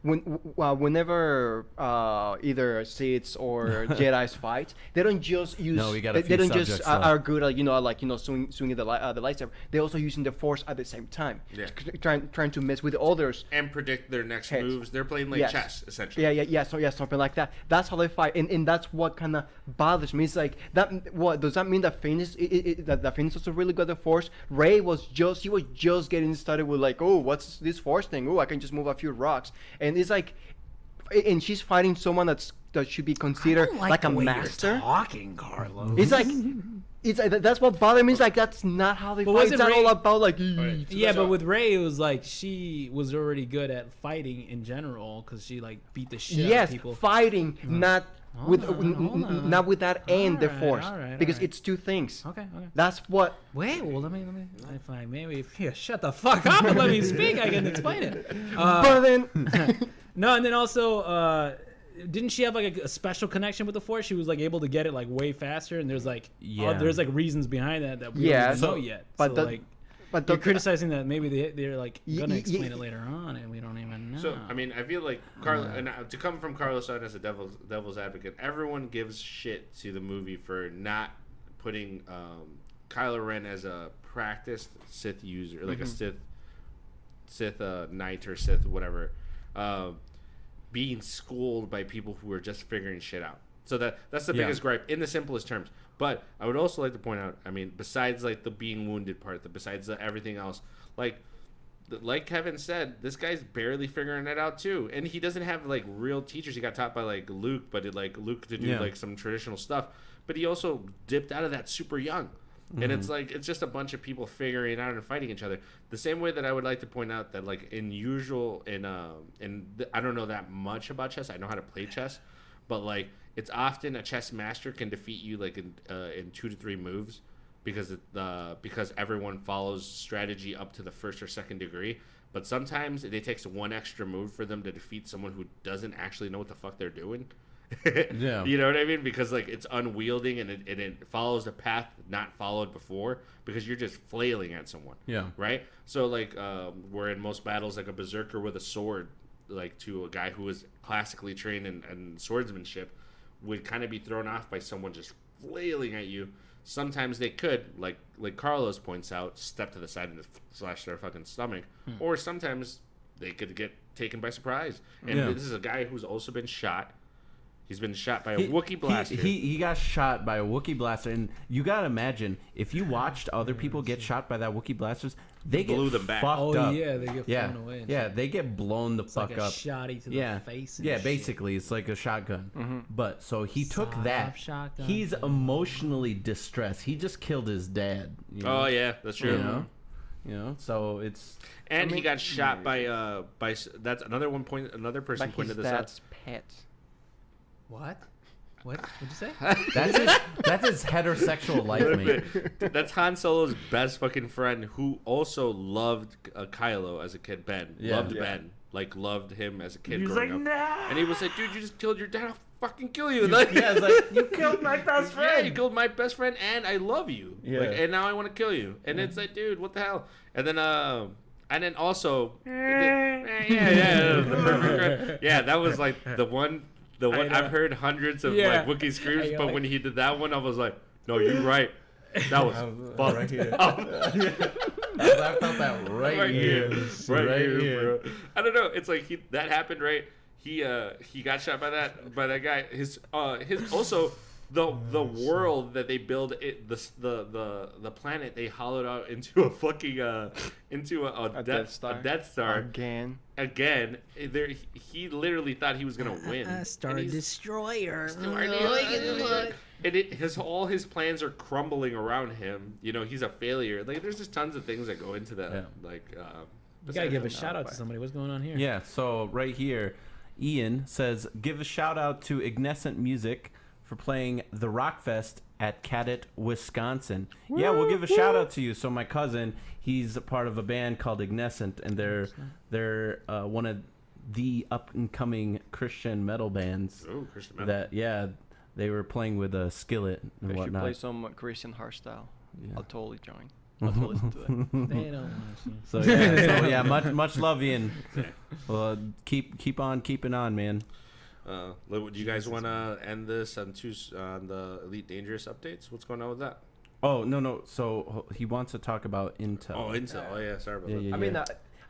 whenever either Siths or Jedi's fight, they don't just use. No, we got a they few don't just subjects left. are good at swinging the lightsaber. They're also using the Force at the same time. Yeah. Trying to mess with others. And predict their next Heads. moves. They're playing like Yes. chess, essentially. Yeah, something like that. That's how they fight, and that's what kind of bothers me. It's like that. What does that mean? That Finn is that Finn is also really good at the Force. Rey was just getting started with like, oh, what's this Force thing? Oh, I can just move a few rocks, and it's like, and she's fighting someone that should be considered like a master. Talking, Carlos. It's like. That's what bothers me. It's like that's not how they fight. It's not all about like. Yeah, but with Rey, it was like she was already good at fighting in general because she like beat the shit out of people. Yes, fighting, not not with that and the Force, because it's two things. Okay. That's what. Wait, well, let me. If I maybe if you shut the fuck up and let me speak, I can explain it. But then. No, and then also. Didn't she have like a special connection with the Force? She was like able to get it like way faster, and there's like there's like reasons behind that we don't even know yet. But so, but you're criticizing that maybe they're like gonna explain it later on, and we don't even know. So I mean, I feel like to come from Carlos on as a devil's advocate, everyone gives shit to the movie for not putting Kylo Ren as a practiced Sith user, like a Sith knight or Sith whatever. Being schooled by people who are just figuring shit out. So that's the biggest gripe in the simplest terms. But I would also like to point out, I mean, besides like the being wounded part, besides everything else, like Kevin said, this guy's barely figuring it out too, and he doesn't have like real teachers. He got taught by like Luke, but Luke to do like some traditional stuff. But he also dipped out of that super young. And it's like it's just a bunch of people figuring out and fighting each other. The same way that I would like to point out that like I don't know that much about chess. I know how to play chess, but like it's often a chess master can defeat you like in 2 to 3 moves because everyone follows strategy up to the first or second degree. But sometimes it takes one extra move for them to defeat someone who doesn't actually know what the fuck they're doing. Yeah, you know what I mean? Because like it's unwielding and it follows a path not followed before because you're just flailing at someone. Yeah. Right. So like where in most battles like a berserker with a sword, like to a guy who is classically trained in swordsmanship, would kind of be thrown off by someone just flailing at you. Sometimes they could, like Carlos points out, step to the side and slash their fucking stomach, or sometimes they could get taken by surprise. And this is a guy who's also been shot. He's been shot by a Wookiee blaster. He got shot by a Wookiee blaster, and you gotta imagine if you watched other people get shot by that Wookiee blasters, they blew get them back. fucked up. Oh yeah, they get thrown away. Yeah, they get blown the fuck like up. A shotty to the face. And shit. Basically, it's like a shotgun. But so he took that. Shotgun. He's emotionally distressed. He just killed his dad. You know? Oh yeah, that's true. You know, so it's. And he got shot by that's another point. Another person pointed this out. That's pet. What? What'd you say? That's his heterosexual life mate. That's Han Solo's best fucking friend who also loved Kylo as a kid. Ben loved Ben, like loved him as a kid. He was growing like, up. nah. And he was like, "Dude, you just killed your dad. I'll fucking kill you." It's like you killed my best friend. Yeah, you killed my best friend, and I love you. Yeah. Like, and now I want to kill you. And it's like, dude, what the hell? And then also, that was like the one. I've heard hundreds of like Wookiee screams, but when he did that one, I was like, "No, you're right. That was fucked right here. up." I felt that right here, bro. I don't know. It's like that happened, right? He got shot by that guy. His also the world that they build the planet they hollowed out into a fucking into a Death Star again. He literally thought he was gonna win. Star Destroyer. And all his plans are crumbling around him. You know, he's a failure. Like there's just tons of things that go into that. Yeah. Like you gotta give a shout out to somebody. What's going on here? Yeah. So right here, Ian says, "Give a shout out to Ignescent Music for playing the Rockfest at Cadett, Wisconsin." Yeah, we'll give a shout out to you. So my cousin, he's a part of a band called Ignescent, and they're one of the up and coming Christian metal bands. Oh, Christian metal. They were playing with a Skillet and They should whatnot. play some Christian hardstyle. I'll totally join. I'll still listen to it. They don't want you. So yeah, much love, Ian. Well, keep on keeping on, man. Do you guys want to end this on the Elite Dangerous updates? What's going on with that? Oh no. So he wants to talk about Intel. Oh, Intel. Oh yeah, sorry about that. Yeah. I mean,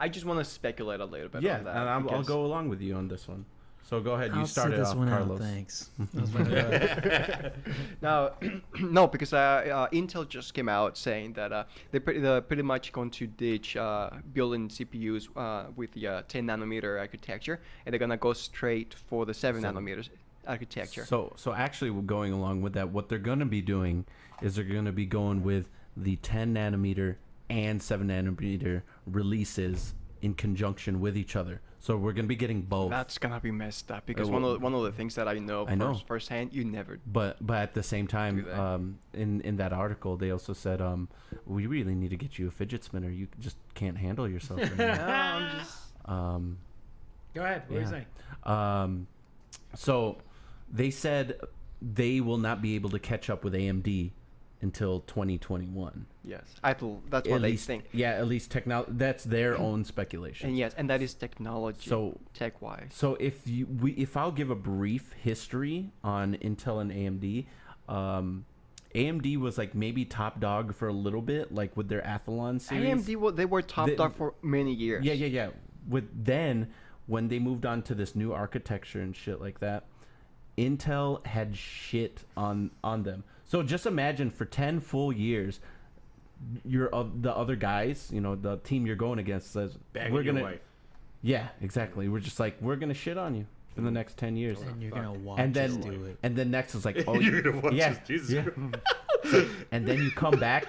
I just want to speculate a little bit Yeah, on that. and I'll because- go along with you on this one. So go ahead. You I'll start sit it this off, one Carlos. out, thanks. Now, no, because Intel just came out saying that they're pretty much going to ditch building CPUs with the 10 nanometer architecture, and they're gonna go straight for the 7 nanometers architecture. So actually, we're going along with that. What they're going to be doing is they're going to be going with the 10 nanometer and 7 nanometer releases in conjunction with each other. So we're going to be getting both. That's gonna be messed up because well, one of the things that I know, firsthand, you never. But at the same Do time, that. in that article, they also said, we really need to get you a fidget spinner. You just can't handle yourself anymore. No, I'm just. Go ahead. What are you saying? So they said they will not be able to catch up with AMD until 2021. Yes, that's what At they least, think. yeah, at least that's their own speculation. And yes, and that is technology. So tech-wise. So if I'll give a brief history on Intel and AMD, AMD was like maybe top dog for a little bit, like with their Athlon series. AMD, they were top dog for many years. Yeah. Then when they moved on to this new architecture and shit like that, Intel had shit on them. So just imagine for 10 full years, the other guys, the team you're going against says, Bagging your wife. Yeah, exactly. We're just like, we're gonna shit on you for the next 10 years. And you're gonna watch And us then do it. and then next is like, oh, You're gonna watch yeah, this, Jesus. yeah. So, and then you come back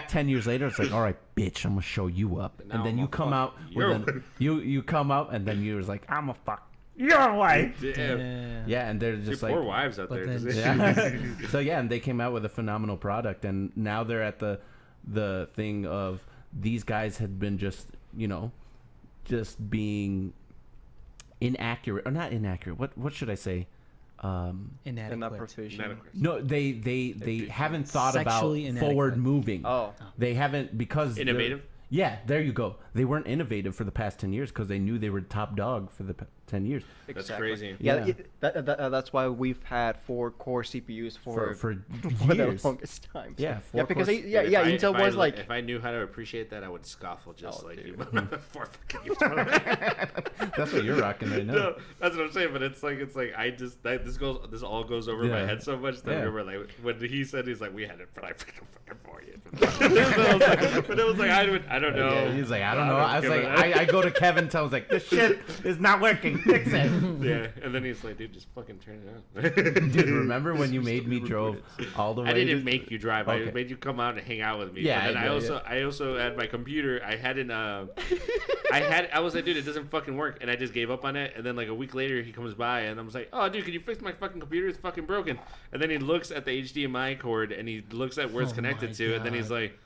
10 years later. It's like, all right, bitch, I'm gonna show you up. Now And then I'm you gonna come fuck out your with you come out, and then you're like, I'm a fuck your wife. Damn. Yeah, and they're just like, Poor wives out But there. then- yeah. So yeah, and they came out with a phenomenal product, and now they're at the thing of these guys had been just being inaccurate, or not inaccurate. What should I say? They're not Inadequate. proficient. No, they haven't thought Sexually about inadequate. forward moving. Oh. They haven't because they're- Innovative? Yeah, there you go. They weren't innovative for the past 10 years because they knew they were top dog for the 10 years. That's crazy. Yeah, Yeah. that's why we've had 4 core CPUs for For the years. longest time. Yeah, yeah, 4 because cores. Intel was like. if I knew how to appreciate that, I would scoffle just Oh, like dude. you. For fucking you. That's what you're rocking right now. No, that's what I'm saying. But it's like this all goes over my Yeah. head so much that I Yeah. remember like when he said he's like we had it for like fucking 4 years. But it was like I don't know. Yeah, he's like, I don't know. I was like, give it- I go to Kevin, tells like, this shit is not working. Fix it. Yeah, and then he's like, dude, just fucking turn it on. Dude, remember when you made me drove all the way? I didn't to- make you drive. Okay. I made you come out and hang out with me. Yeah, But then I know, I also had my computer. I was like, dude, it doesn't fucking work, and I just gave up on it. And then like a week later, he comes by, and I was like, oh, dude, can you fix my fucking computer? It's fucking broken. And then he looks at the HDMI cord, and he looks at where it's Oh connected my to, and then he's God. like,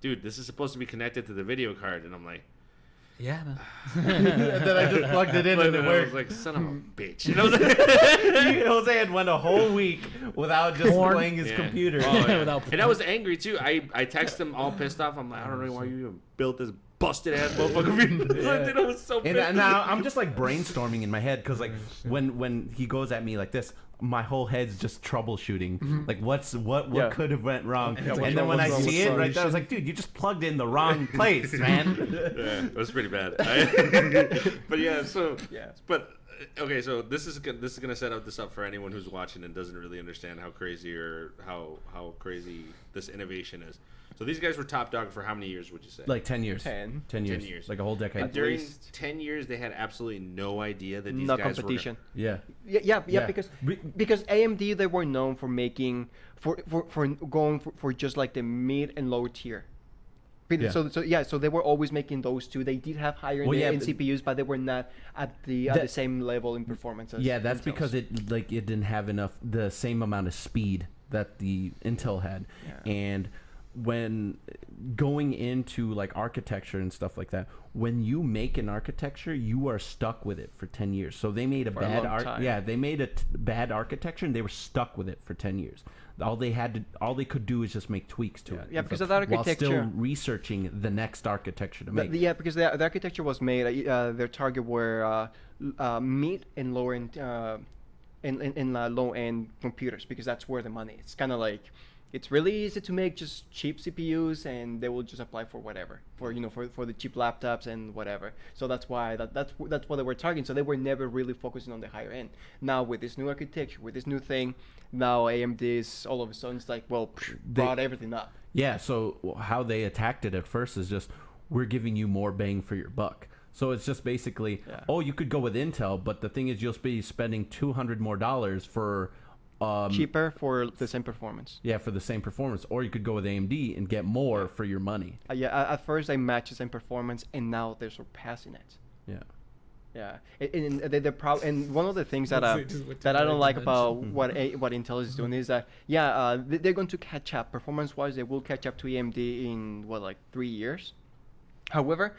dude, this is supposed to be connected to the video card, and I'm like. Yeah, man. And then I just plugged it in and it I was worked. like, son of a bitch. You know what I'm saying? Jose had went a whole week without just Porn. playing his Yeah. computer. Oh, yeah. Without And I was angry too. I texted him all pissed off. I'm like, I don't know why you even built this busted ass motherfucker. Yeah. Dude, I was so pissed. And now I'm just like brainstorming in my head because like when he goes at me like this, my whole head's just troubleshooting. Like what Yeah. could have went wrong. Yeah, And then when I what's see it wrong? right there, I was like, dude, you just plugged in the wrong place, man. Yeah, it was pretty bad. But yeah, so Yeah. But okay, so this is gonna set this up for anyone who's watching and doesn't really understand how crazy or how crazy this innovation is. So these guys were top dog for how many years would you say? Like 10 years. 10. 10 years. 10 years. Like a whole decade. and during least. 10 years, they had absolutely no idea that these No guys competition. Yeah. Yeah, Yeah. because AMD, they were known for making for going for just like the mid and low tier. Yeah. So they were always making those two. They did have higher Well, yeah, in but- CPUs, but they were not at the same level in performance. As Yeah, that's Intel's. because it didn't have the same amount of speed that the Intel had, Yeah. and when going into like architecture and stuff like that, when you make an architecture, you are stuck with it for 10 years. So they made they made a bad architecture and they were stuck with it for 10 years. All they could do is just make tweaks to it. Yeah, because of that architecture, while still researching the next architecture to make. Because the architecture was made. Their target were mid and lower end, in low end computers, because that's where the money. It's kind of like, it's really easy to make just cheap CPUs, and they will just apply for whatever, for the cheap laptops and whatever. So that's why that's what they were targeting. So they were never really focusing on the higher end. Now with this new architecture, with this new thing, now AMD is all of a sudden, it's like, well, brought everything up. Yeah. So how they attacked it at first is just, we're giving you more bang for your buck. So it's just basically, you could go with Intel, but the thing is, you'll be spending $200 more for cheaper for the same performance. Yeah, for the same performance. Or you could go with AMD and get more for your money. At first they matched the same performance, and now they're surpassing it. Yeah. And one of the things that I don't like about what Intel is doing is that they're going to catch up performance-wise. They will catch up to AMD in 3 years. However,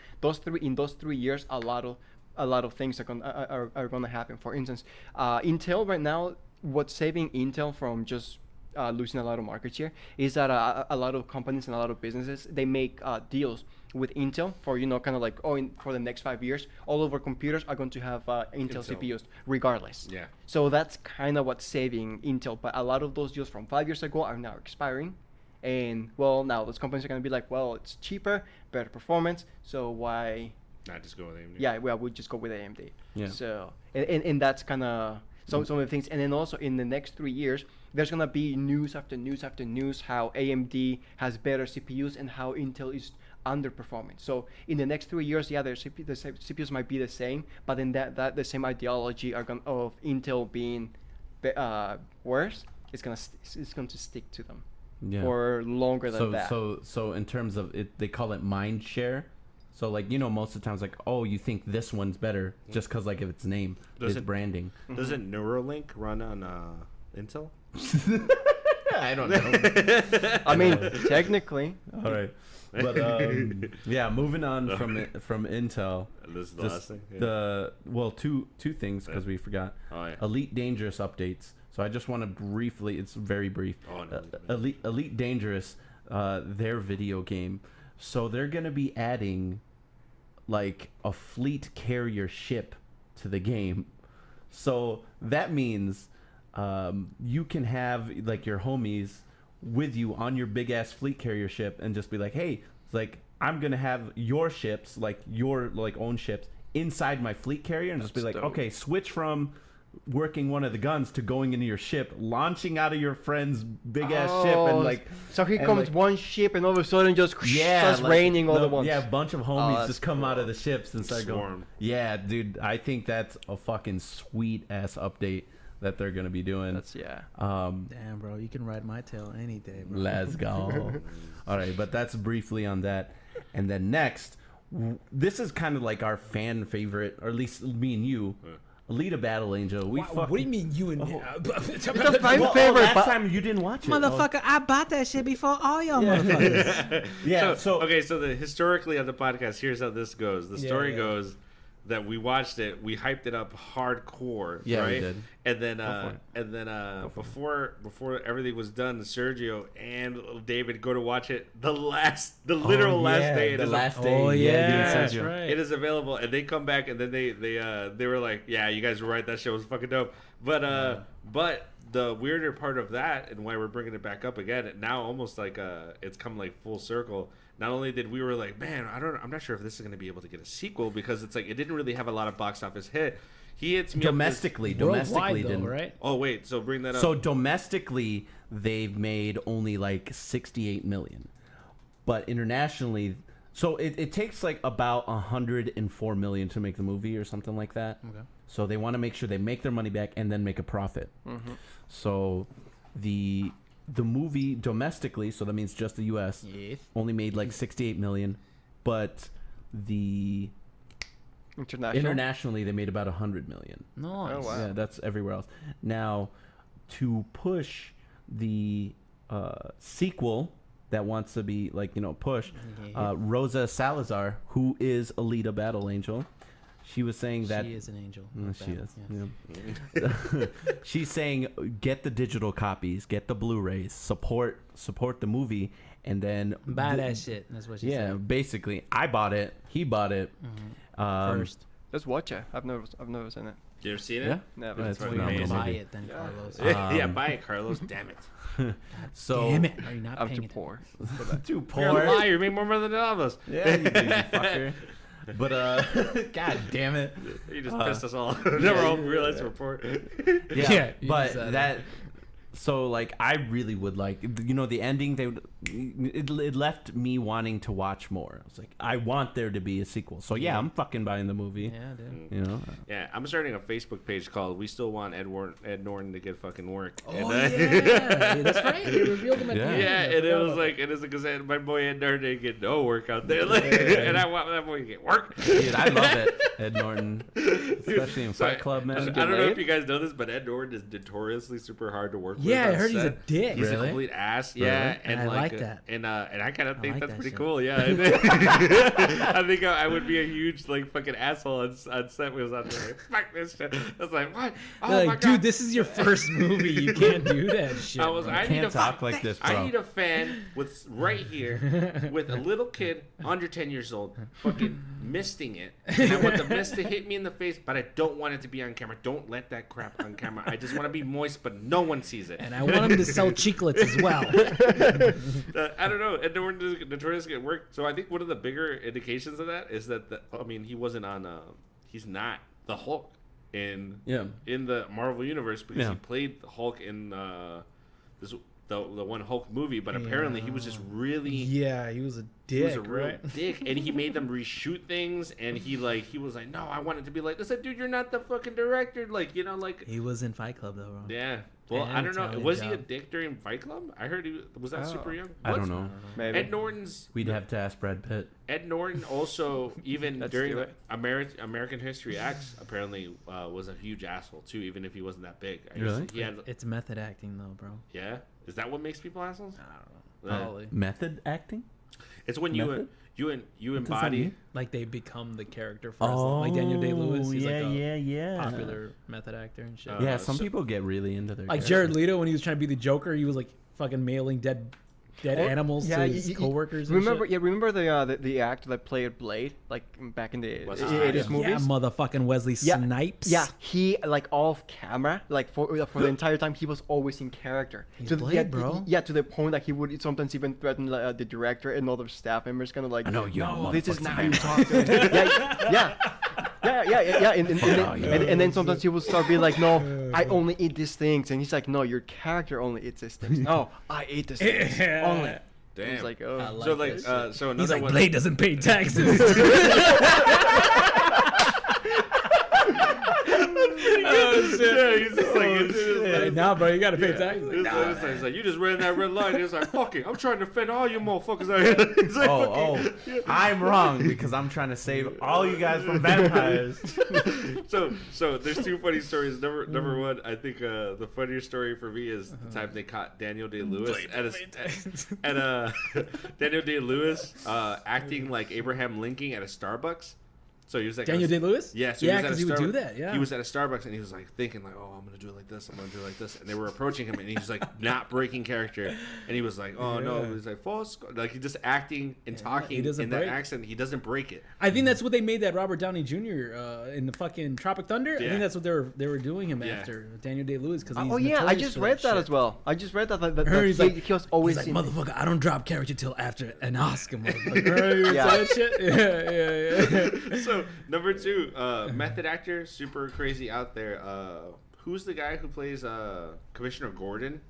in those 3 years, a lot of things are going to happen. For instance, Intel right now, what's saving Intel from just losing a lot of market share is that a lot of companies and a lot of businesses, they make deals with Intel for kind of like, for the next 5 years, all of our computers are going to have Intel CPUs regardless. Yeah. So that's kind of what's saving Intel. But a lot of those deals from 5 years ago are now expiring. And now those companies are going to be like, well, it's cheaper, better performance, so why not just go with AMD? Yeah, well, we'll just go with AMD. Yeah. So and that's kind of some of the things. And then also in the next 3 years, there's going to be news after news after news how AMD has better CPUs and how Intel is underperforming. So in the next 3 years, the CPUs might be the same, but then that the same ideology of Intel being worse, it's going to stick to them. Yeah. For longer than that. So in terms of it, they call it mind share. So most of the times, you think this one's better just because of its name, its branding. Doesn't Neuralink run on Intel? I don't know. I mean, technically. All right, but moving on from Intel. This is the last thing. Yeah. Two things because we forgot. Oh, yeah. Elite Dangerous updates. So I just want to briefly, it's very brief. Oh, no, Elite Dangerous, their video game. So they're going to be adding a fleet carrier ship to the game. So that means you can have your homies with you on your big ass fleet carrier ship and just be like, hey, I'm going to have your ships, your own ships inside my fleet carrier, and just be like, dope. Okay, switch from working one of the guns to going into your ship, launching out of your friend's big ass ship, and so here comes one ship, and all of a sudden just starts raining all at once. Yeah, a bunch of homies just come out of the ships and start Swarm. going. Yeah, dude, I think that's a fucking sweet ass update that they're gonna be doing. Damn, bro, you can ride my tail any day, bro. Let's go. All right, but that's briefly on that, and then next, this is kind of our fan favorite, or at least me and you. Alita Battle Angel. What do you mean you and me? It's a fan favorite. Last time you didn't watch it. Motherfucker, I bought that shit before all y'all motherfuckers. Yeah. So historically on the podcast, here's how this goes. The story goes that we watched it, we hyped it up hardcore, right? We did. And then before everything was done, Sergio and David go to watch it the last day. The last day. Oh yeah, that's right. It is available, and they come back, and then they were like, yeah, you guys were right, that shit was fucking dope. But the weirder part of that, and why we're bringing it back up again, now almost it's come full circle. Not only did we were like, man, I'm not sure if this is going to be able to get a sequel, because it's it didn't really have a lot of box office hit. He hits me domestically didn't. Right? Oh wait, so bring that up. So domestically, they've made only 68 million, but internationally, so it takes about 104 million to make the movie or something like that. Okay. So they want to make sure they make their money back and then make a profit. Mm-hmm. So the movie domestically, so that means just the U.S. only made 68 million, but the internationally they made about 100 million. Nice. Oh, wow. Yeah, that's everywhere else. Now, to push the sequel, that wants to be like pushed. Rosa Salazar, who is Alita Battle Angel, she was saying that she is an angel. she is. Yeah. She's saying get the digital copies, get the Blu-rays, support the movie, and then buy that shit. That's what she said. Yeah, basically, I bought it. He bought it. First. Let's watch it. I've never seen it. You ever seen it? Yeah. Never. That's fucking phenomenal amazing. Buy movie. it then, Carlos. Yeah, buy it, Carlos. Damn it. So Damn it! Are you not I'm paying too attention? poor. too You're a poor. liar. You make more money than all of us. Yeah, you baby fucker. But god damn it. You just pissed us all. Never all realized the report. Yeah, you but said it. that. So like, I really would like, the ending. It left me wanting to watch more. I was like, I want there to be a sequel. So yeah, I'm fucking buying the movie. Yeah, dude. Yeah, I'm starting a Facebook page called "We Still Want Ed Norton to Get Fucking Work." Oh yeah, that's right. They revealed him at the Yeah. end. Yeah, I and it forgot was about like, it is because my boy Ed Norton didn't get no work out there, like, and I want that boy to get work. Dude, I love it, Ed Norton, especially in Fight Club, I man. don't know if you guys know this, but Ed Norton is notoriously super hard to work with. Yeah, I on heard he's a set. dick. He's Really? a complete ass. Yeah, Really? and I like like that. And I kind of think like that's that pretty shit. cool. Yeah, I think I would be a huge like fucking asshole on set. Was on there. Like, fuck this shit. I was like, what? Oh They're my like, god, dude, this is your first movie. You can't do that shit. I was. bro. I need Can't a talk like this, bro. I need a fan with right here with a little kid under 10 years old, fucking misting it. And I want the mist to hit me in the face, but I don't want it to be on camera. Don't let that crap on camera. I just want to be moist, but no one sees it. And I want him to sell chiclets as well. I don't know. Ed Norton is notorious get work. So I think one of the bigger indications of that is that he wasn't on. He's not the Hulk in the Marvel universe because he played the Hulk in the one Hulk movie, but apparently he was just really Yeah, he was a dick. he was a real right? dick, and he made them reshoot things, and he was like, no, I want it to be like this. I said, dude, you're not the fucking director, like He was in Fight Club though, bro. yeah. Well, And I don't know. Italian Was he a Job. dick during Fight Club? I heard he was that super young. I don't know. Maybe. Ed Norton's We'd have to ask Brad Pitt. Ed Norton also even Let's during do the it. American History X apparently was a huge asshole too, even if he wasn't that big. I guess Really? He had, It's method acting though, bro. yeah. Is that what makes people assholes? I don't know. Yeah. Probably. Method acting? It's when Method? you What does that embody. mean? Like they become the character first. Like Daniel Day-Lewis, he's like a yeah. popular method actor and shit. Yeah, Uh, some so- people get really into their Like character. Jared Leto when he was trying to be the Joker, he was like fucking mailing dead animals to his coworkers. And Remember? shit. Yeah, remember the actor that played Blade, like back in the Was it 80s Snipes? movies. Yeah, motherfucking Wesley Yeah. Snipes. Yeah, he like off camera, like for the entire time, he was always in character. He's to Blade, yeah, bro. Yeah, to the point that he would sometimes even threaten the director and other staff members, kind of like, I know you no, this is motherfuckers not are how you bad." talk to him. Yeah. And then sometimes he would start being like, no, I only eat these things, and he's like, no, your character only eats these things. No, I eat these things only. Damn. He's like, oh. I like So like this. so another He's like, one. Blade doesn't pay taxes. Oh shit! Yeah, he's just like, Hey, nah, bro, you gotta pay taxes. Like, nah, He's like, you just ran that red line. He's like, fuck it, I'm trying to defend all you motherfuckers out here. He's like, I'm wrong because I'm trying to save all you guys from vampires. So there's two funny stories. Number one, I think the funniest story for me is the time they caught Daniel Day-Lewis at Daniel Day-Lewis acting like Abraham Lincoln at a Starbucks. So he was like Daniel Day-Lewis? Yeah, so Yeah, was at a 'cause he would do Starbucks- that, yeah. he was at a Starbucks and he was like thinking like, oh, I'm gonna do it like this, I'm gonna do it like this, and they were approaching him and he was like not breaking character, and he was like, oh no, he was like false, like he just acting and talking doesn't in that break. accent, he doesn't break it. I think that's what they made that Robert Downey Jr. In the fucking Tropic Thunder. I Yeah. think that's what they were doing him Yeah. after Daniel Day-Lewis because Oh yeah, I just read that as well. I just read that He's he, like, he was always he's in. like, motherfucker, I don't drop character till after an Oscar, motherfucker. Yeah. That shit? Yeah. So number two, method actor, super crazy out there. Who's the guy who plays Commissioner Gordon?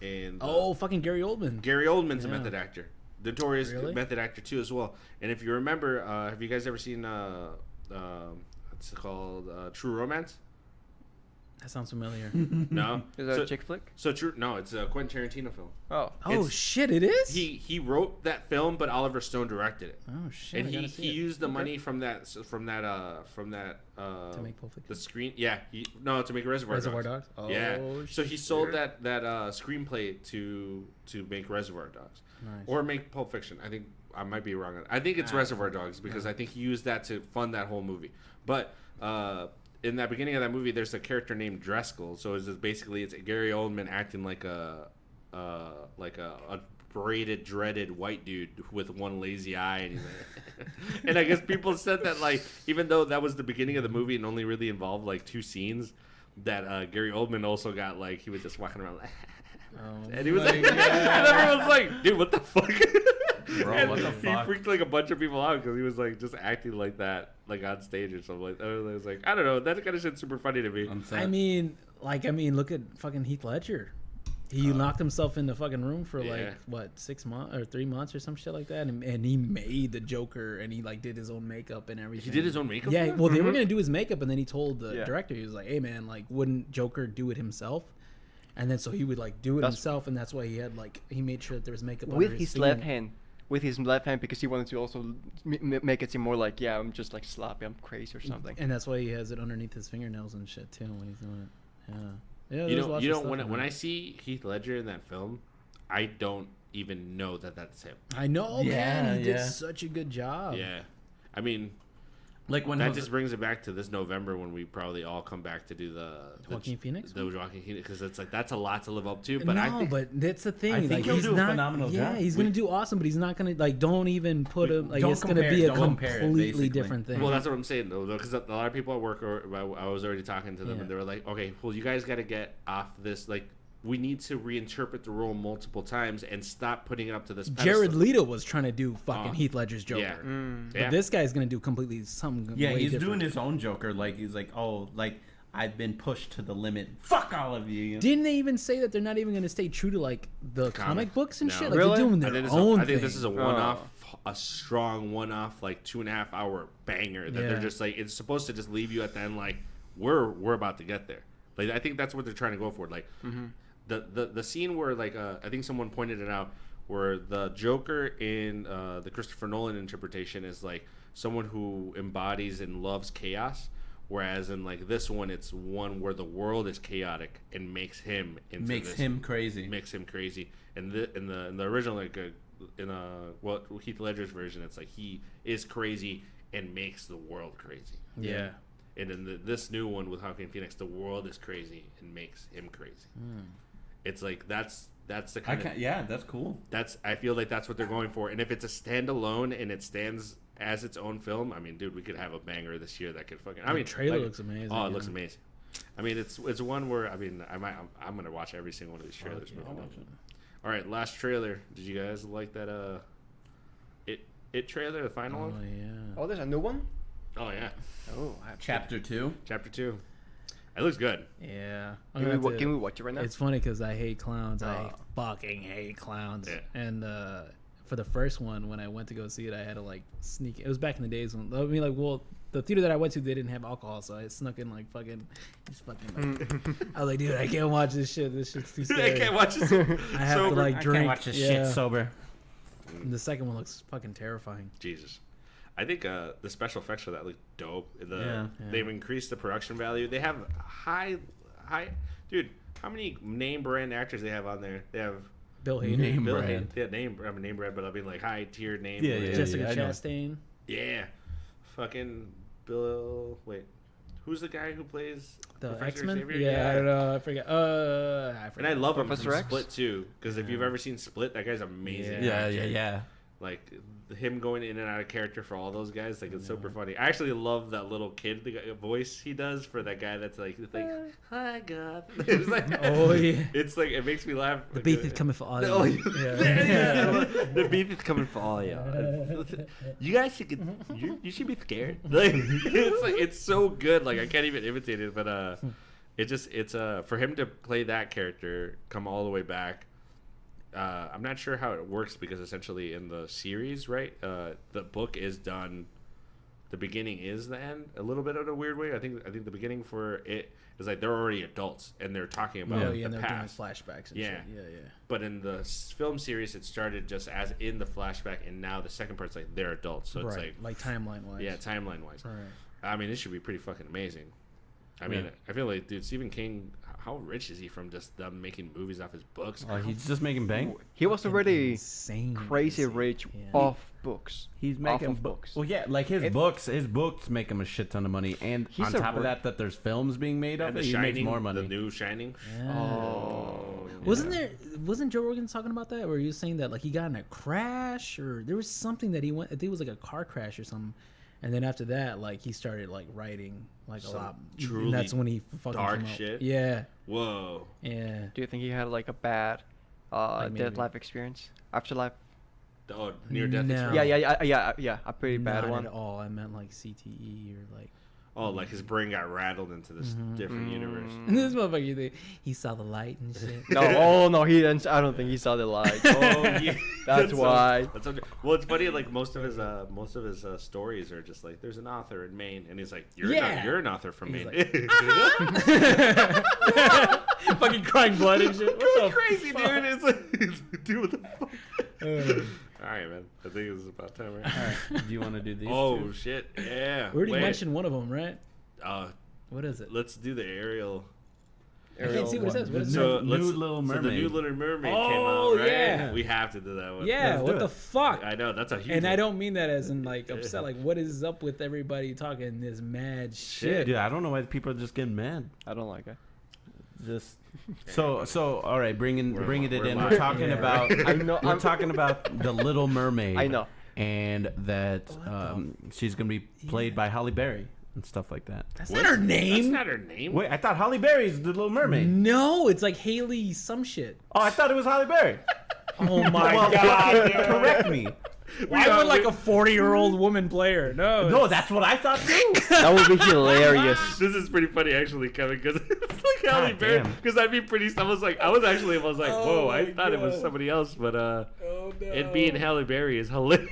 And Fucking Gary Oldman. Gary Oldman's a Yeah. method actor, notorious Really? method actor too as well. And if you remember, have you guys ever seen what's it called, True Romance? That sounds familiar. No, Is that so, a chick flick? so true. No, it's a Quentin Tarantino film. Oh. Oh It's- shit! It is. He wrote that film, but Oliver Stone directed it. Oh shit! And I he gotta see it. used the money from that to make Pulp Fiction. the screen. Yeah, to make Reservoir Dogs. Oh, yeah. So he sold shit. that screenplay to make Reservoir Dogs, Nice. or make Pulp Fiction. I think I might be wrong. I think it's Reservoir Dogs because I think he used that to fund that whole movie. But in that beginning of that movie, there's a character named Driscoll. So it's Gary Oldman acting like a braided, dreaded white dude with one lazy eye, and he's like, and I guess people said that like even though that was the beginning of the movie and only really involved like 2 scenes, that Gary Oldman also got like he was just walking around like, and he was like, and everyone was like, dude, what the fuck? Bro, And what the he fuck? freaked like a bunch of people out because he was like just acting like that, like on stage or something like that. I was like, I don't know, that kind of shit's super funny to me. I mean, look at fucking Heath Ledger. He locked himself in the fucking room for Yeah. like what 6 months or 3 months or some shit like that, and he made the Joker, and he like did his own makeup and everything. He did his own makeup? Yeah, for it? well, they were gonna do his makeup, and then he told the Yeah. director, he was like, "Hey man, like, wouldn't Joker do it himself?" And then so he would like do it That's- himself, and that's why he had like he made sure that there was makeup With under his finger. left hand. With his left hand because he wanted to also make it seem more like, yeah, I'm just like sloppy, I'm crazy or something. And that's why he has it underneath his fingernails and shit too when he's doing it. Yeah. Yeah. You there's know, lots you of know stuff in when there. I see Heath Ledger in that film, I don't even know that that's him. I know, Yeah, man, he did yeah. such a good job. Yeah, I mean, like when that it was, just brings it back to this November when we probably all come back to do the Joaquin Phoenix the Joaquin Phoenix, because it's like that's a lot to live up to. But But I think but that's the thing. I think like, he'll he's do a not, phenomenal yeah, job. he's gonna do awesome, but he's not gonna like. Don't even put him like Don't it's gonna compare- be a don't compare it, completely basically. different thing. well, that's what I'm saying though, because a lot of people at work, I was already talking to them, Yeah. and they were like, okay, well, you guys got to get off this. Like, we need to reinterpret the role multiple times and stop putting it up to this. Jared pedestal. Leto was trying to do fucking Oh, Heath Ledger's Joker. Yeah. But Yeah. this guy's gonna do completely something. yeah, way he's different. doing his own Joker. Like he's like, oh, like I've been pushed to the limit. Fuck all of you. you know? Didn't they even say that they're not even gonna stay true to like the comic books and No. shit? Like Really? they're doing I their think, own I think thing. this is a one-off, a strong one-off, like 2.5 hour banger that Yeah. they're just like it's supposed to just leave you at the end like we're about to get there. Like I think that's what they're trying to go for. Like the scene where like I think someone pointed it out where the Joker in the Christopher Nolan interpretation is like someone who embodies and loves chaos. Whereas in like this one, it's one where the world is chaotic and makes him into Makes this, him crazy. makes him crazy. And in the original, like Heath Ledger's version, it's like he is crazy and makes the world crazy. yeah. And in this new one with Joaquin Phoenix, the world is crazy and makes him crazy. It's like that's the kind of Yeah, that's cool. I feel like that's what they're going for. And if it's a standalone and it stands as its own film, I mean, dude, we could have a banger this year that could fucking. I The mean, trailer like- looks amazing. Oh, it yeah. looks amazing. I mean, it's one where I mean, I'm gonna watch every single one of these trailers. Yeah, I'll watch it. All right, last trailer. Did you guys like that? It trailer, the final Oh one. yeah. Oh, there's a new one? Oh yeah, Oh, I have to- Chapter 2. Chapter 2. It looks good. Yeah. Can we watch it right now? It's funny because I hate clowns. I Oh. fucking hate clowns. Yeah. And for the first one, when I went to go see it, I had to like sneak. It was back in the days when I mean, like, well, the theater that I went to, they didn't have alcohol, so I snuck in like fucking, just fucking. Like, I was like, dude, I can't watch this shit. This shit's too I scary. can't watch this. I have to sober. like drink. Yeah. sober. And the second one looks fucking terrifying. Jesus. I think the special effects for that look dope. Yeah. They've increased the production value. They have high, dude. How many name brand actors they have on there? They have Bill Hader, Name Bill brand. Hader. Yeah, name brand, but I mean like high tier name. Yeah, brand. yeah, Jessica I know. Chastain. Yeah. Fucking Bill. Wait, who's the guy who plays The Professor X Men. Xavier? Yeah, I don't know. I forget. I forget. And I love him Professor from X? Split too, because if you've ever seen Split, that guy's amazing. Yeah, actor. yeah, yeah. Like him going in and out of character for all those guys, like it's super funny. I actually love that little kid voice he does for that guy that's like hi God. It's like, Oh, yeah. It's like it makes me laugh. The beef is coming for all. Oh, you. yeah. The beef is coming for all y'all. You guys should get, you should be scared. Like it's so good. Like I can't even imitate it, but it's for him to play that character, come all the way back. I'm not sure how it works because essentially in the series, right? The book is done. the beginning is the end a little bit in a weird way. I think the beginning for it is like they're already adults and they're talking about Oh, the yeah, and they're past. doing flashbacks and Yeah. shit. Yeah, yeah. But in the film series, it started just as in the flashback, and now the second part's like they're adults. So it's Right, like timeline wise. yeah, timeline wise. Right. I mean, it should be pretty fucking amazing. I mean, I feel like, dude, Stephen King, how rich is he from just them making movies off his books? He's just making bank. He was already Insane. crazy rich Yeah. off books. He's Off making of books. Well, yeah, like his books make him a shit ton of money, and He's on a top of br- that, there's films being made of And it. the He Shining, makes more money. the new Shining. Yeah. Oh. Wasn't Joe Rogan talking about that, where he was saying that like he got in a crash, or there was something that he went, I think it was like a car crash or something, and then after that, like he started like writing like a Some lot, truly and that's when he fucking dark came out. shit? Yeah, Whoa. yeah. Do you think he had like a bad Like death maybe. life experience? Afterlife? Oh, near death No. experience. Yeah, a pretty bad Not one. at all. I meant like CTE or like. Oh, like his brain got rattled into this different universe. This motherfucker, you think he saw the light and shit. No, oh no, he didn't. I don't think he saw the light. Oh, yeah. That's why. That's okay. Well, it's funny. Like most of his stories are just like, "There's an author in Maine," and he's like, "You're an author from He's Maine." Fucking crying blood and shit. What the Crazy, fuck? dude. It's like, dude, what the fuck? All right, man. I think it's about time, right? All right, do you want to do these? Oh two? shit! Yeah. We already Wait. mentioned one of them, right? What is it? Let's do the Ariel. I can't see what it says. What is So it? New let's- Little So the Mermaid. new Little Mermaid Oh, came out, right? yeah. We have to do that one. Yeah, Let's what do the it. fuck? I know that's a huge. And I one. don't mean that as in like upset. Like, what is up with everybody talking this mad shit? Dude, I don't know why people are just getting mad. I don't like it. Just so all right, bringing it we're in. live. We're talking Yeah. about I know. we're talking about the Little Mermaid. I know. And that she's gonna be played by Halle Berry and stuff like that. That's not her That's name. not her name. Wait, I thought Halle Berry's the Little Mermaid. No, it's like Haley some shit. Oh, I thought it was Halle Berry. Oh my Well, god. correct me. Why would like a 40-year-old woman play her? No. No, that's what I thought too. That would be hilarious. This is pretty funny actually, Kevin, because it's like Halle God Berry. damn. Because that'd be pretty. I was like, Oh whoa, I my thought it was God. somebody else, but Oh, no. it being Halle Berry is hilarious.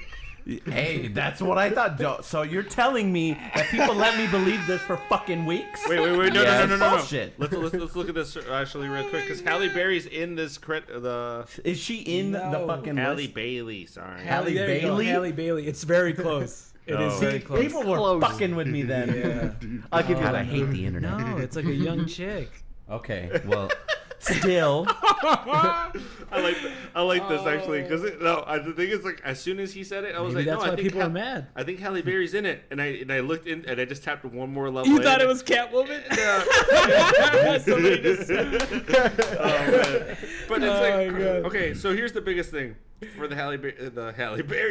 Hey, that's what I thought. So you're telling me that people let me believe this for fucking weeks? Wait, no, Yes. no. Bullshit. Let's look at this actually real quick, because Halle Berry's in this the Is she in the No. fucking Halle list? Bailey. Sorry. Halle There you go, Bailey? Halle Bailey. It's very close. It is No. very close. People were Close. fucking with me then. Yeah. I'll give you God, I that. hate the internet. No, it's like a young chick. Okay, well, still. I like this actually, because the thing is, like, as soon as he said it, I was Maybe like, that's no, why I think people are mad. I think Halle Berry's in it, and I looked in and I just tapped one more level. You in. thought it was Catwoman? Somebody just said. Oh, man. But it's Oh, like, my God. okay, so here's the biggest thing for the Halle Berry.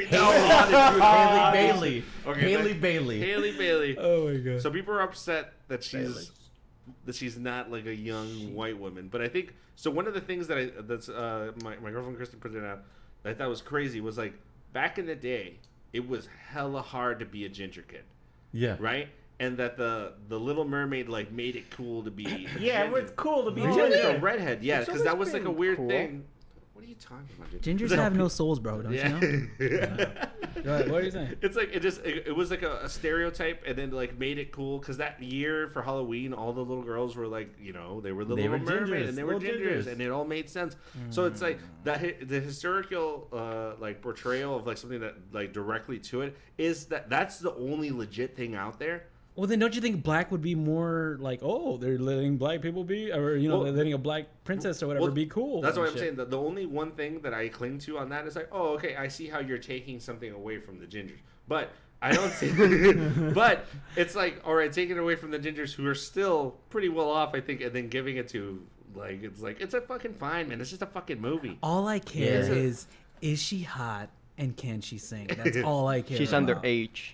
Haley Bailey. Okay, Haley Bailey. Haley Bailey. Oh my god. So people are upset that she's not like a young white woman. But I think so. One of the things that my girlfriend Kristen put it out that I thought was crazy was like back in the day, it was hella hard to be a ginger kid, Yeah. right? And that the Little Mermaid like made it cool to be. A Yeah, ginger. it's cool to be Oh, ginger. like a redhead, yeah, It's because that always was like a been weird cool. thing. What are you talking about, dude? Gingers have no souls, bro. Don't you know? Yeah. Go ahead, what are you saying? It's like it was like a stereotype, and then like made it cool because that year for Halloween, all the little girls were like, they were the They Little were Mermaid, gingers, and they were little gingers, gingers. and it all made sense. So it's like the historical like portrayal of like something that like directly to it is that's the only legit thing out there. Well, then don't you think black would be more like, oh, they're letting black people be, or Well, they're letting a black princess or whatever be cool? That's and what I'm shit. saying. The only one thing that I cling to on that is like, oh, okay, I see how you're taking something away from the gingers, but I don't see. But it's like, all right, taking it away from the gingers who are still pretty well off, I think, and then giving it to like it's a fucking fine, man. It's just a fucking movie. All I care Yeah. is she hot and can she sing? That's all I care. She's about. underage.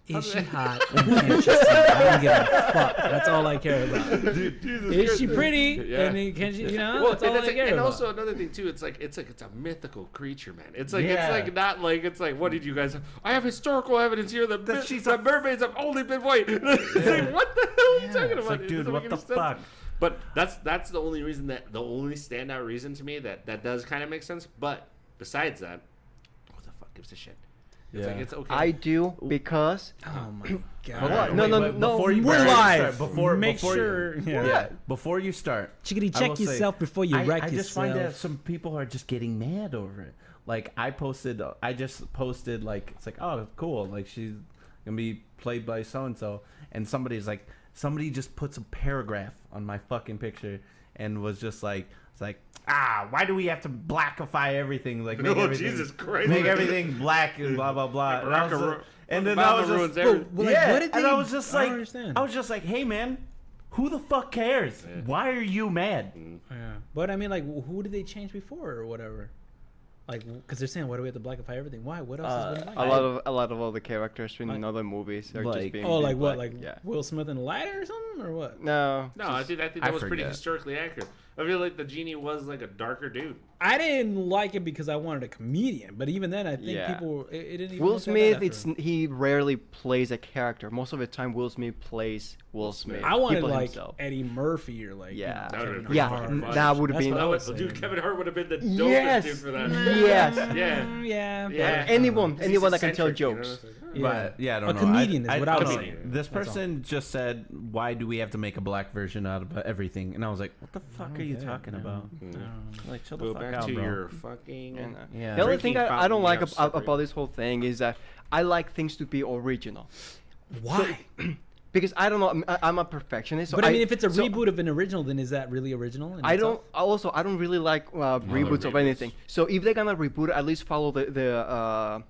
Is she hot and can she sing? I don't give a fuck. That's all I care about. Is she pretty? Yeah. And can she? Well, That's all I care and about. also another thing too. It's like it's a mythical creature, man. It's like Yeah. it's like not like it's like what did you guys have? I have historical evidence here that mermaids have only been white. It's like what the hell are you talking about? It's like, It dude, doesn't what make the any sense. fuck? But that's the only reason the only standout reason to me that does kind of make sense. But besides that, who the fuck gives a shit? It's like it's okay. I do because Oh my Hold god. on, No, wait, no, wait, no, Before you we're start, live. Before, Make before sure. You, Yeah. Before you start, Chickadee, I check will say, yourself before you wreck I just find that yourself. some people are just getting mad over it. Like I just posted like it's like, oh cool, like she's gonna be played by so and so, and somebody just puts a paragraph on my fucking picture and was just like, it's like, why do we have to blackify everything? Like make everything, Jesus Christ. make everything black and blah blah blah. And, I was just- and then I Obama was ruins just, everything. Well, like, yeah, what did and they- I was just I like, don't understand. I was just like, hey man, who the fuck cares? Yeah. Why are you mad? Yeah. But I mean, like, who did they change before or whatever? Like, because they're saying, why do we have to blackify everything? Why? What else has been a black? lot of other characters in Like- other movies are Like- just being. Oh, being like what? black. Like yeah. Will Smith in Lighter or something, or what? No. No, I think I that was pretty forget. historically accurate. I feel like the genie was like a darker dude. I didn't like it because I wanted a comedian, but even then, I think Yeah. people it didn't. Even Will look that Smith, bad after. he rarely plays a character. Most of the time, Will Smith plays Will Smith. I wanted He plays like himself. Eddie Murphy or like Yeah. That would've Kevin been Yeah, pretty Hart. fucking funny. that would have That's been. what I was Dude, saying. Kevin Hart would have been the dopest Yes. dude for that. Yes. Yeah. Yeah. Yeah. Anyone He's that can tell eccentric, you know? jokes. It's like, oh. Yeah. But yeah, I don't A know. comedian is what I don't was know. saying. This That's all. person just said, "Why do we have to make a black version out of everything?" And I was like, "What the fuck are you Okay, talking yeah. about?" Mm. Like, chill the Go fuck back out, to bro. your fucking. And, Yeah. The other thing Drinking I don't fountain like you have about this whole thing is that I like things to be original. Why? Because I don't know, I'm a perfectionist. So but I mean, if it's a so reboot of an original, then is that really original? in I don't. itself? Also, I don't really like reboots of reboots. anything. So if they're gonna reboot, it, at least follow the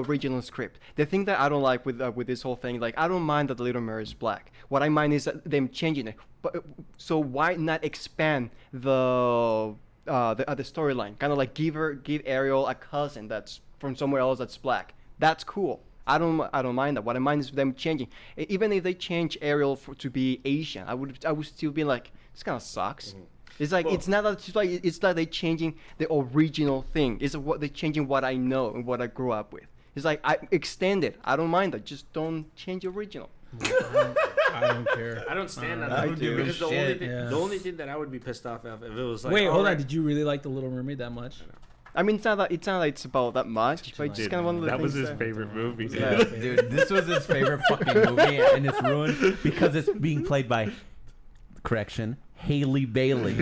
original script. The thing that I don't like with this whole thing, like I don't mind that the Little Mermaid is black. What I mind is that them changing it. But so why not expand the storyline? Kind of like give Ariel a cousin that's from somewhere else that's black. That's cool. I don't mind that. What I mind is them changing. Even if they change Ariel to be Asian, I would still be like, this kind of sucks. Mhm. It's like Well- it's not that it's like they changing the original thing. It's what they changing what I know and what I grew up with. It's like I extend it. I don't mind that. Just don't change the original. I don't care. I don't stand on I that do. because Shit. the only thing that I would be pissed off of if it was like, Wait, all hold right, on. Did you really like the Little Mermaid that much? I mean, it's not like it's about that much, but it's just Dude, kind of one of the that things was his that- favorite movie. Yeah. Dude, this was his favorite fucking movie, and it's ruined because it's being played by, correction, Haley Bailey.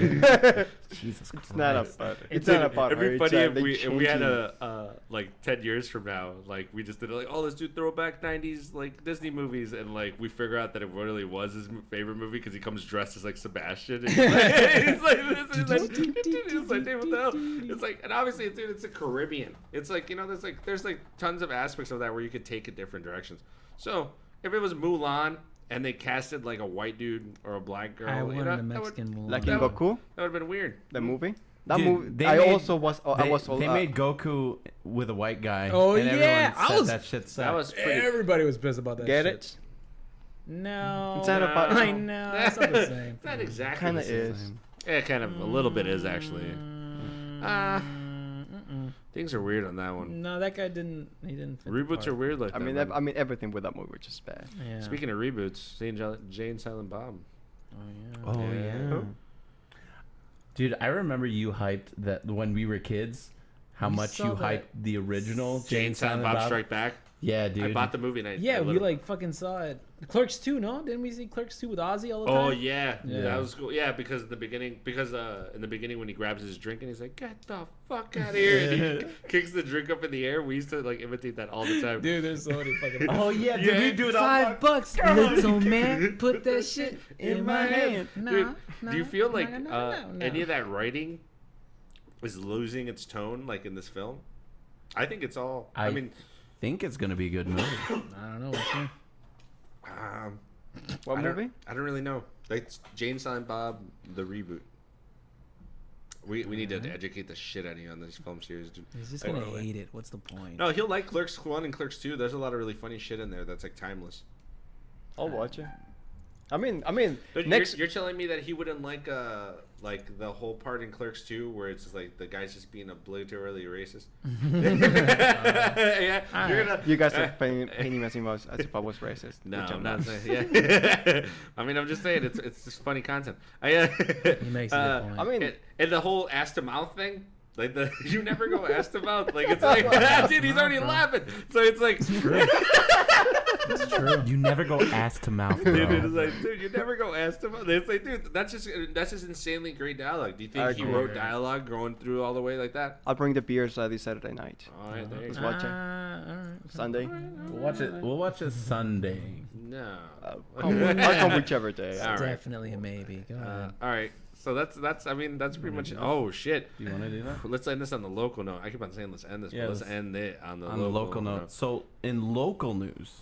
Jesus Christ. It's not a part. It's Dude, not a part. it'd be where funny it's, if they we had changing- a like 10 years from now, like we just did like, oh, let's do throwback 90s like Disney movies, and like we figure out that it really was his favorite movie because he comes dressed as like Sebastian. And he's like, this is like, it's like, dude, what the hell? It's like, and obviously, dude, it's a Caribbean. It's like, you know, there's like tons of aspects of that where you could take it different directions. So if it was Mulan and they casted like a white dude or a black girl, I you wanted know, a that would Mexican woman. like that in would- Goku, that would have been weird. the movie. That Dude, movie. they I made- also was. I was. They made Goku with a white guy. Oh, and everyone yeah, I said was- that shit sucked. That was pretty. Everybody was pissed about that. Get shit. it? No. It's not about- I know. It's not the same. It's not exactly. Kinda the same. is. Yeah, kind of. A little bit is actually. Things are weird on that one. No, that guy didn't. He didn't. Fit the Reboots part. are weird like I that. mean, man. I mean, everything with that movie was just bad. Yeah. Speaking of reboots, Jane Silent Bob. Oh yeah. Oh Yeah. yeah. Oh. Dude, I remember you hyped that when we were kids. How We much you saw that. hyped the original Jane Silent Bob Strike Back. Yeah, dude. I bought the movie and I Yeah, I we lit- like fucking saw it. Clerks 2, no? Didn't we see Clerks 2 with Ozzy all the Oh time? yeah. Yeah. That was cool. Yeah, because in the beginning, in the beginning when he grabs his drink and he's like, "Get the fuck out of here!" and he kicks the drink up in the air. We used to like imitate that all the time. Dude, there's so many fucking. Oh yeah, dude, Yeah. we do it all. $5, little man. Put that shit in my hand. Dude, Nah, do you feel like nah. any of that writing is losing its tone, like in this film? I think it's all. I mean, think it's gonna be a good movie. I don't know. What's new? What I movie? Don't, I don't really know. Like Jane Silent Bob, the reboot. We need to educate the shit out of you on this film series, dude. He's just Like, gonna hate it. What's the point? No, he'll like Clerks 1 and Clerks 2. There's a lot of really funny shit in there that's like timeless. I'll watch it. I mean, But next. you're telling me that he wouldn't like the whole part in Clerks 2 where it's just like the guy's just being obliteratively racist. Yeah, you're gonna. You guys are painting me as if I was racist. No, which I'm I'm not not. saying. Yeah, I mean, I'm just saying it's just funny content. He makes a good point. I mean, and the whole ass to mouth thing. Like you never go ass to mouth. Like it's like, dude, he's already laughing. So it's like, It's true. You never go ass to mouth, bro. dude, it's like, dude, you never go ass to mouth. It's like, dude, that's just insanely great dialogue. Do you think he agree. wrote dialogue going through all the way like that? I'll bring the beers this Saturday night. All right, there you Let's go. watch it. All right. Sunday. We'll watch it. We'll watch it Sunday. No. I'll come whichever day. All right. Definitely a maybe. Go ahead. All right. So that's I mean that's pretty much. Oh shit. Do you want to do that? Let's end this on the local note. I keep on saying let's end this, Yeah, but let's let's- end it on the On the local note. So in local news,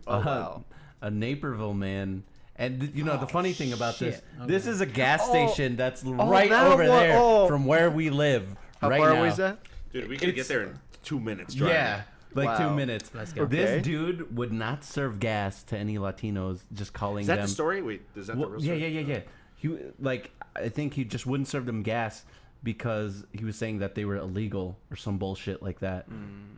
Oh, wow. a Naperville man. And the funny thing about this shit. this is a gas station that's Oh, right that over one. there Oh. from where we live. How right far now. away is that? Dude, we could get It's- there in 2 minutes. Driving. Yeah, like Wow. 2 minutes. Let's go. This Okay. dude would not serve gas to any Latinos, just calling Is that them. the story? Wait, is that Well, the real yeah, story? yeah. He I think he just wouldn't serve them gas because he was saying that they were illegal or some bullshit like that.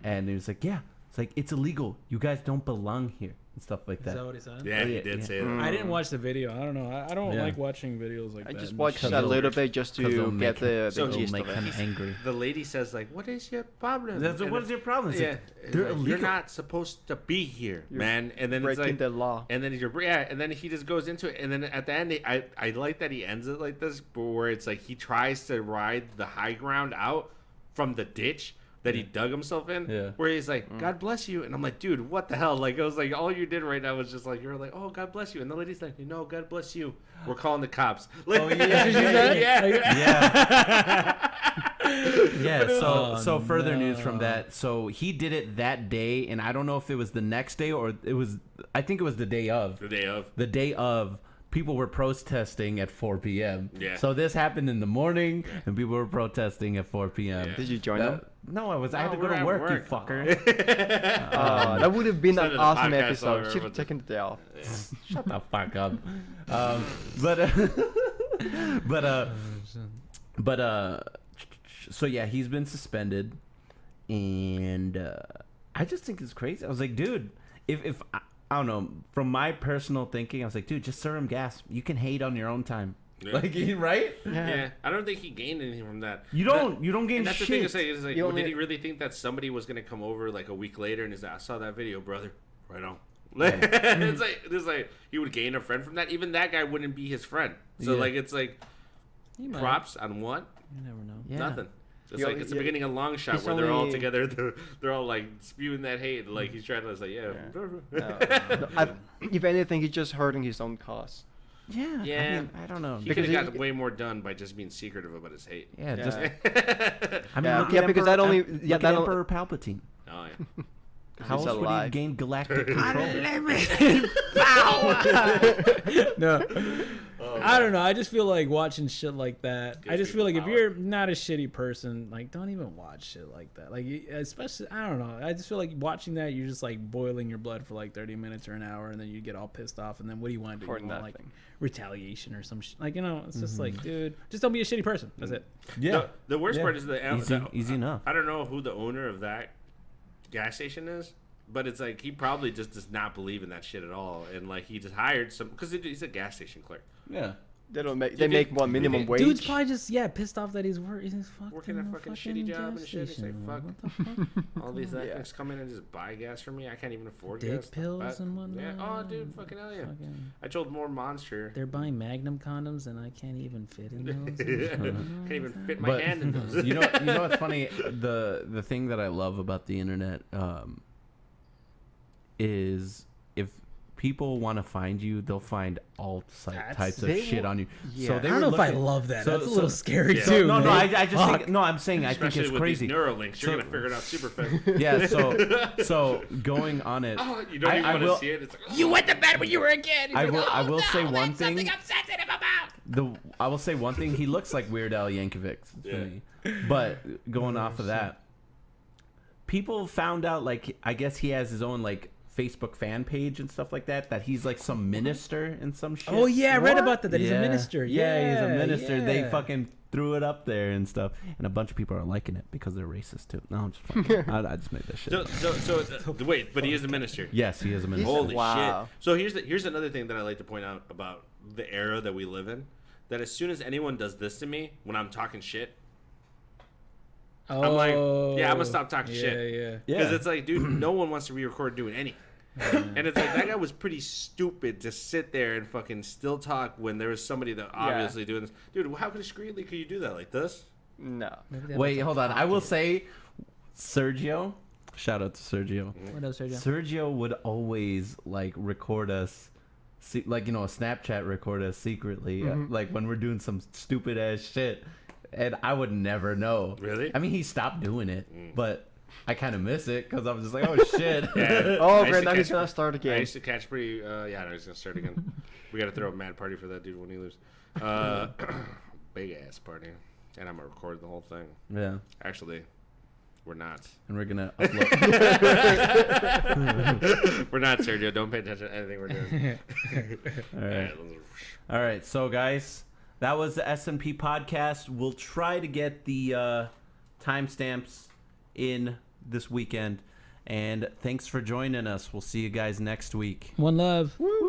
And he was like, yeah, it's like it's illegal. You guys don't belong here and stuff like Is that. that what he said? Yeah, he Yeah, did yeah. say that. I didn't watch the video. I don't know. I don't Yeah. like watching videos like I that. just and watched shit. a little bit just 'Cause it'll to make get the So It'll gist make of him it. angry. The lady says like, "What is your problem?" That's, And what is your problem? It's Yeah, like, it's they're like, illegal. you're not supposed to be here, man. And then it's Breaking like, the law. and then and then he just goes into it, and then at the end, I like that he ends it like this, but where it's like he tries to ride the high ground out from the ditch that he dug himself in, Yeah. where he's like, "God bless you," and I'm like, dude, what the hell? Like, I was like, all you did right now was just like, you're like, "Oh, God bless you," and the lady's like, "No, God bless you. We're calling the cops." Like, Oh, yeah. yeah. Yeah. Oh, So further news from no. that. So he did it that day, and I don't know if it was the next day or it was. I think it was the day of. The day of. The day of. People were protesting at 4 p.m. Yeah. So this happened in the morning, and people were protesting at 4 p.m. Yeah. Did you join them? No, I had to No, go we're to at work, you work. fucker. That would have been Send an it a awesome podcast episode. over Should have with the- taken the day off. Shut the fuck up. But so yeah, he's been suspended, and I just think it's crazy. I was like, dude, if I don't know, from my personal thinking, I was like, dude, just serve him gas. You can hate on your own time. Yeah. Like, right? Yeah, I don't think he gained anything from that. You don't gain And that's shit. the thing to say is like, You well, only- did he really think that somebody was gonna come over like a week later and is like, "I saw that video, brother." Right on. It's like he would gain a friend from that. Even that guy wouldn't be his friend. So Yeah. like it's like You might. props on what? You never know. Yeah. Nothing. It's You like only- it's the yeah, beginning of Long Shot he's where they're all only- together. They're all like spewing that hate. Like he's trying to it's like If anything, he's just hurting his own cause. Yeah. Yeah. I mean, I don't know. He could Because have he- got way more done by just being secretive about his hate. Yeah. Yeah. Just. I mean, Yeah, look yeah, at because that only- look yeah, at that Emperor Palpatine. Oh yeah. How He's else would he alive. gain galactic control? No. I don't know. I just feel like watching shit like that. I Gives just feel like people if you're not a shitty person, like don't even watch shit like that. Like especially, I don't know. I just feel like watching that, you're just like boiling your blood for like 30 minutes or an hour, and then you get all pissed off. And then what do you want to do? For You want, like nothing. retaliation or some shit. Like it's just like, dude, just don't be a shitty person. That's it. Yeah. The worst Yeah. part is Easy enough. I don't know who the owner of that gas station is, but it's like he probably just does not believe in that shit at all, and like he just hired some because he's a gas station clerk. Yeah. They don't make. You They make think- what minimum think- wage. Dude's probably just pissed off that he's working Working a fucking shitty job and shit. It's like, fuck. What the fuck? All these Yeah. ethics come in and just buy gas for me. I can't even afford Dick gas. pills But- and whatnot. Yeah. Oh, dude, fucking hell yeah. Fucking- I told more Monster. They're buying Magnum condoms and I can't even fit in those. Can't even fit my But hand in those. you know what's funny? The thing that I love about the internet is if people want to find you, they'll find all types of they shit will- on you. yeah. So they I don't were know if I looking- love that. so- That's a so- little scary Yeah. too. No, man. I just think Fuck. no. I'm saying I think Especially it's with crazy. these Neuralinks, you're So- gonna figure it out super fast. Yeah. So going on it. Oh, you don't even I want will- to see it. It's like, oh. You went to bed when you were a kid. I will. I will say one that's thing. something I'm sensitive about. I will say one thing. He looks like Weird Al Yankovic to Yeah. me. But going off of that, people found out like I guess he has his own like Facebook fan page and stuff like that. That he's like some minister and some shit. Oh yeah, I read What? about that. That he's a minister. Yeah, he's a minister. They yeah. fucking threw it up there and stuff, and a bunch of people are liking it because they're racist too. No, I'm just fucking, I just made that shit. Wait, but he is a minister. Yes, he is a minister. Holy Wow. shit! So here's another thing that I like to point out about the era that we live in. That as soon as anyone does this to me when I'm talking shit, I'm like, yeah, I'm gonna stop talking yeah, shit. Yeah. Because it's like, dude, no one wants to re-record doing anything. And it's like, that guy was pretty stupid to sit there and fucking still talk when there was somebody that obviously doing this. Dude, how discreetly could you do that? Like this? No. Wait, hold on. I will say, Sergio. Shout out to Sergio. What else, Sergio? Sergio would always like record us, like a Snapchat record us secretly, like when we're doing some stupid ass shit, and I would never know. Really? I mean, he stopped doing it, but I kind of miss it because I was just like, oh shit. Yeah. Oh, I used great! to Now he's catch- gonna start I again. used to catch pretty. Yeah, no, he's gonna start again. We got to throw a mad party for that dude when he leaves. Big ass party, and I'm gonna record the whole thing. Yeah, Actually, we're not. and we're gonna upload. We're not, Sergio. Don't pay attention to anything we're doing. All right. All right, so guys, that was the SNP podcast. We'll try to get the timestamps in this weekend. And thanks for joining us. We'll see you guys next week. One love. Woo!